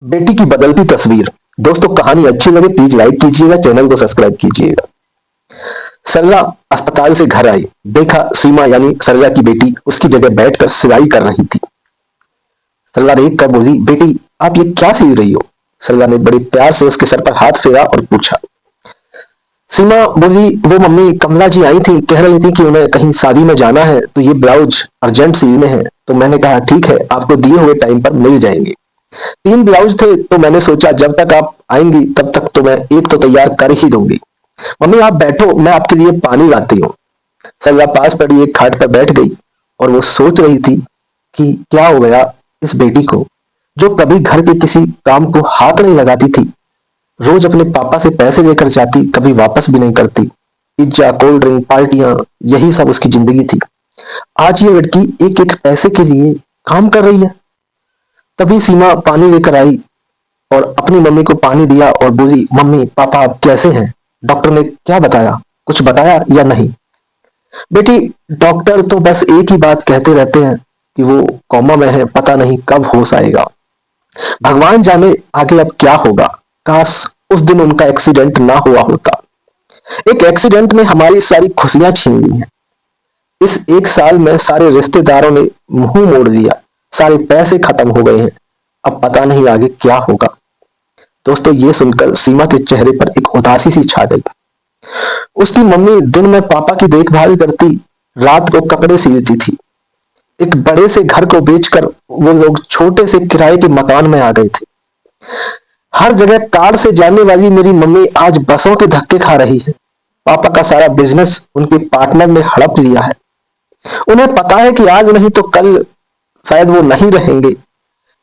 बेटी की बदलती तस्वीर। दोस्तों, कहानी अच्छी लगे प्लीज लाइक कीजिएगा, चैनल को सब्सक्राइब कीजिएगा। सरला अस्पताल से घर आई, देखा सीमा यानी सरला की बेटी उसकी जगह बैठकर सिलाई कर रही थी। सरला देख कर बोली, बेटी आप ये क्या सील रही हो? सरला ने बड़े प्यार से उसके सर पर हाथ फेरा और पूछा। सीमा बोली, वो मम्मी कमला जी आई थी, कह रही थी कि उन्हें कहीं शादी में जाना है तो ये ब्लाउज अर्जेंट सीने हैं, तो मैंने कहा ठीक है, आपको दिए हुए टाइम पर मिल जाएंगे। 3 ब्लाउज थे तो मैंने सोचा जब तक आप आएंगी तब तक तो मैं एक तो तैयार कर ही दूंगी। मम्मी आप बैठो, मैं आपके लिए पानी लाती हूँ। सरला पास पड़ी एक खाट पर बैठ गई और वो सोच रही थी कि क्या हो गया इस बेटी को, जो कभी घर के किसी काम को हाथ नहीं लगाती थी, रोज अपने पापा से पैसे लेकर जाती, कभी वापस भी नहीं करती। पिज्जा, कोल्ड ड्रिंक, पार्टियां, यही सब उसकी जिंदगी थी। आज ये लड़की एक एक पैसे के लिए काम कर रही है। तभी सीमा पानी लेकर आई और अपनी मम्मी को पानी दिया और बोली, मम्मी पापा आप कैसे हैं? डॉक्टर ने क्या बताया, कुछ बताया या नहीं? बेटी, डॉक्टर तो बस एक ही बात कहते रहते हैं कि वो कोमा में है, पता नहीं कब होश आएगा। भगवान जाने आगे अब क्या होगा। काश उस दिन उनका एक्सीडेंट ना हुआ होता। एक एक्सीडेंट में हमारी सारी खुशियां छीन ली हैं। इस 1 साल में सारे रिश्तेदारों ने मुंह मोड़ लिया, सारे पैसे खत्म हो गए हैं, अब पता नहीं आगे क्या होगा। दोस्तों, ये सुनकर सीमा के चेहरे पर एक उदासी सी छा गई। उसकी मम्मी दिन में पापा की देखभाल करती, रात को कपड़े सिलती थी। एक बड़े से घर को बेचकर वो लोग छोटे से किराए के मकान में आ गए थे। हर जगह कार से जाने वाली मेरी मम्मी आज बसों के धक्के खा रही है। पापा का सारा बिजनेस उनके पार्टनर ने हड़प लिया है। उन्हें पता है कि आज नहीं तो कल शायद वो नहीं रहेंगे।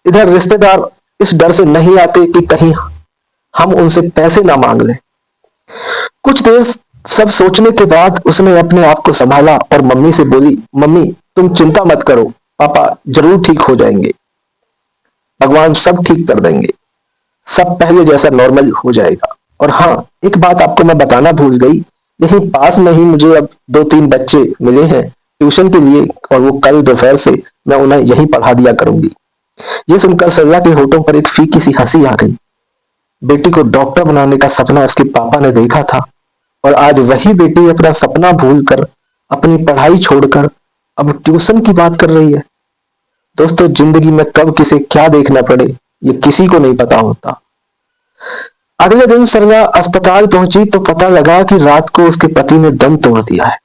इधर रिश्तेदार इस डर से नहीं आते कि कहीं हम उनसे पैसे ना मांग लें। कुछ देर सब सोचने के बाद उसने अपने आप को संभाला और मम्मी से बोली, मम्मी तुम चिंता मत करो, पापा जरूर ठीक हो जाएंगे। भगवान सब ठीक कर देंगे, सब पहले जैसा नॉर्मल हो जाएगा। और हाँ, एक बात आपको मैं बताना भूल गई, यहीं पास में ही मुझे अब 2-3 बच्चे मिले हैं ट्यूशन के लिए, और वो कल दोपहर से मैं उन्हें यहीं पढ़ा दिया करूंगी। ये सुनकर सरला के होठों पर एक फीकी सी हंसी आ गई। बेटी को डॉक्टर बनाने का सपना उसके पापा ने देखा था, और आज वही बेटी अपना सपना भूलकर, अपनी पढ़ाई छोड़कर अब ट्यूशन की बात कर रही है। दोस्तों, जिंदगी में कब किसे क्या देखना पड़े ये किसी को नहीं पता होता। अगले दिन सरला अस्पताल पहुंची तो पता लगा कि रात को उसके पति ने दम तोड़ दिया है।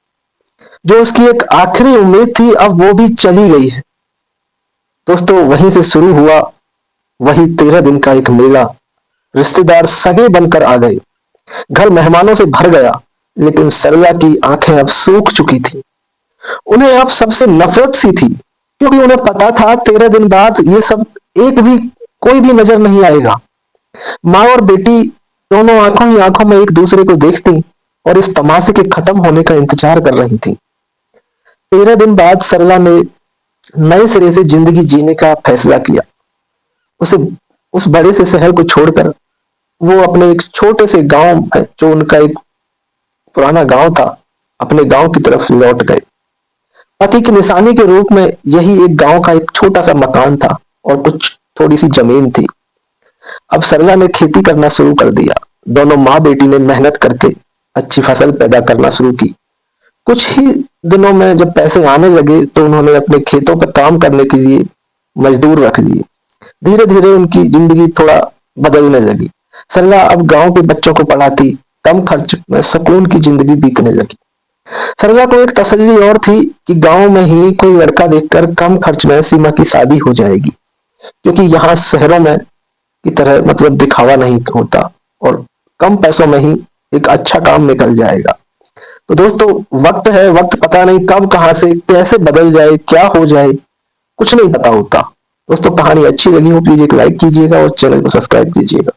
जो उसकी एक आखिरी उम्मीद थी अब वो भी चली गई है। दोस्तों, वहीं से शुरू हुआ वही 13 दिन का एक मेला। रिश्तेदार सगे बनकर आ गए, घर मेहमानों से भर गया, लेकिन सरला की आंखें अब सूख चुकी थी। उन्हें अब सबसे नफरत सी थी, क्योंकि उन्हें पता था 13 दिन बाद ये सब एक भी कोई भी नजर नहीं आएगा। माँ और बेटी दोनों आंखों ही आंखों में एक दूसरे को देखती और इस तमाशे के खत्म होने का इंतजार कर रही थी। 13 दिन बाद सरला ने नए सिरे से जिंदगी जीने का फैसला किया। उसे उस बड़े से शहर को छोड़कर वो अपने एक छोटे से गांव में, जो उनका एक पुराना गांव था, अपने गांव की तरफ लौट गए। पति की निशानी के रूप में यही एक गांव का एक छोटा सा मकान था और कुछ थोड़ी सी जमीन थी। अब सरला ने खेती करना शुरू कर दिया। दोनों माँ बेटी ने मेहनत करके अच्छी फसल पैदा करना शुरू की। कुछ ही दिनों में जब पैसे आने लगे तो उन्होंने अपने खेतों पर काम करने के लिए मजदूर रख लिए। धीरे धीरे उनकी जिंदगी थोड़ा बदलने लगी। सरला अब गांव के बच्चों को पढ़ाती, कम खर्च में सुकून की जिंदगी बीतने लगी। सरला को एक तसल्ली और थी कि गांव में ही कोई लड़का देखकर कम खर्च में सीमा की शादी हो जाएगी, क्योंकि यहाँ शहरों में की तरह मतलब दिखावा नहीं होता और कम पैसों में ही एक अच्छा काम निकल जाएगा। तो दोस्तों, वक्त है, वक्त पता नहीं कब कहां से कैसे बदल जाए, क्या हो जाए, कुछ नहीं पता होता। दोस्तों, कहानी अच्छी लगी हो प्लीज एक लाइक कीजिएगा और चैनल को सब्सक्राइब कीजिएगा।